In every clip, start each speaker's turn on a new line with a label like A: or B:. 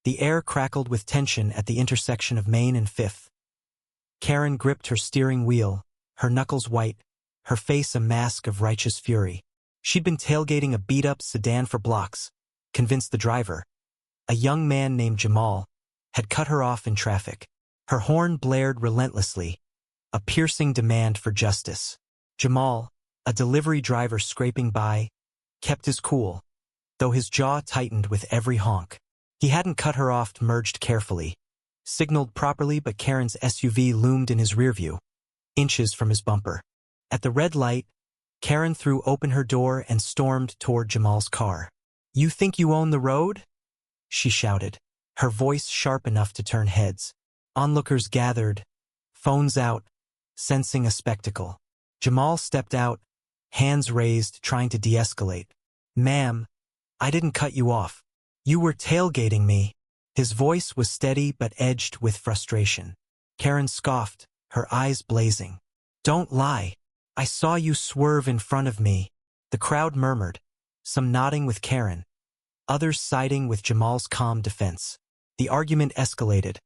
A: The air crackled with tension at the intersection of Main and 5th. Karen gripped her steering wheel, her knuckles white, her face a mask of righteous fury. She'd been tailgating a beat-up sedan for blocks, convinced the driver, a young man named Jamal, had cut her off in traffic. Her horn blared relentlessly, a piercing demand for justice. Jamal, a delivery driver scraping by, kept his cool, though his jaw tightened with every honk. He hadn't cut her off, merged carefully, signaled properly, but Karen's SUV loomed in his rearview, inches from his bumper. At the red light, Karen threw open her door and stormed toward Jamal's car. "You think you own the road?" she shouted, her voice sharp enough to turn heads. Onlookers gathered, phones out, sensing a spectacle. Jamal stepped out, hands raised, trying to de-escalate. "Ma'am, I didn't cut you off. You were tailgating me." His voice was steady but edged with frustration. Karen scoffed, her eyes blazing. "Don't lie. I saw you swerve in front of me." The crowd murmured, some nodding with Karen, others siding with Jamal's calm defense. The argument escalated,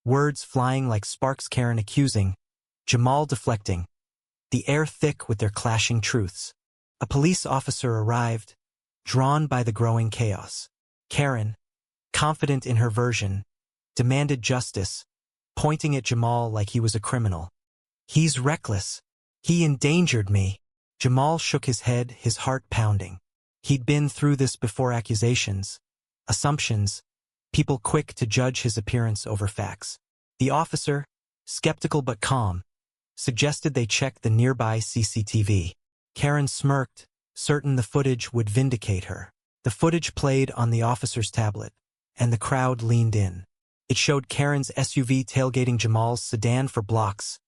A: words flying like sparks, Karen accusing, Jamal deflecting, the air thick with their clashing truths. A police officer arrived, drawn by the growing chaos. Karen, confident in her version, demanded justice, pointing at Jamal like he was a criminal. "He's reckless. He endangered me." Jamal shook his head, his heart pounding. He'd been through this before: accusations, assumptions, people quick to judge his appearance over facts. The officer, skeptical but calm, suggested they check the nearby CCTV. Karen smirked, certain the footage would vindicate her. The footage played on the officer's tablet, and the crowd leaned in. It showed Karen's SUV tailgating Jamal's sedan for blocks,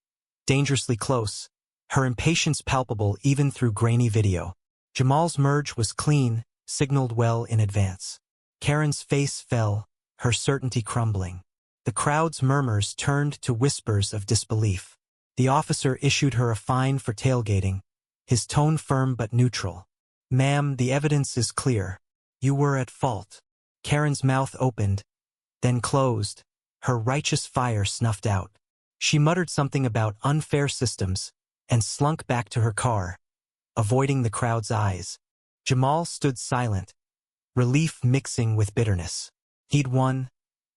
A: dangerously close, her impatience palpable even through grainy video. Jamal's merge was clean, signaled well in advance. Karen's face fell, her certainty crumbling. The crowd's murmurs turned to whispers of disbelief. The officer issued her a fine for tailgating, his tone firm but neutral. "Ma'am, the evidence is clear. You were at fault." Karen's mouth opened, then closed, her righteous fire snuffed out. She muttered something about unfair systems and slunk back to her car, avoiding the crowd's eyes. Jamal stood silent, relief mixing with bitterness. He'd won,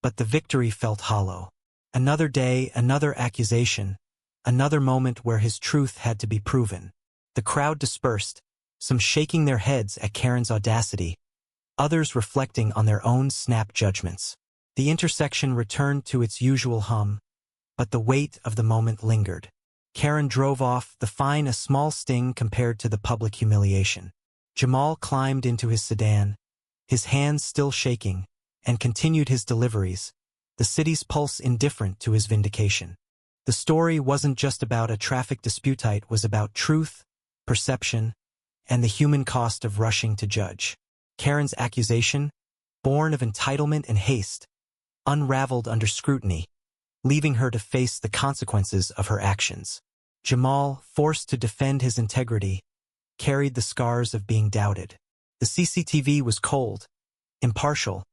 A: but the victory felt hollow. Another day, another accusation, another moment where his truth had to be proven. The crowd dispersed, some shaking their heads at Karen's audacity, others reflecting on their own snap judgments. The intersection returned to its usual hum, but the weight of the moment lingered. Karen drove off, the fine a small sting compared to the public humiliation. Jamal climbed into his sedan, his hands still shaking, and continued his deliveries, the city's pulse indifferent to his vindication. The story wasn't just about a traffic dispute, it was about truth, perception, and the human cost of rushing to judge. Karen's accusation, born of entitlement and haste, unraveled under scrutiny, leaving her to face the consequences of her actions. Jamal, forced to defend his integrity, carried the scars of being doubted. The CCTV was cold, impartial,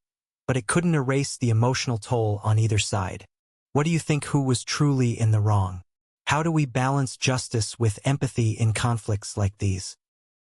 A: but it couldn't erase the emotional toll on either side. What do you think? Who was truly in the wrong? How do we balance justice with empathy in conflicts like these?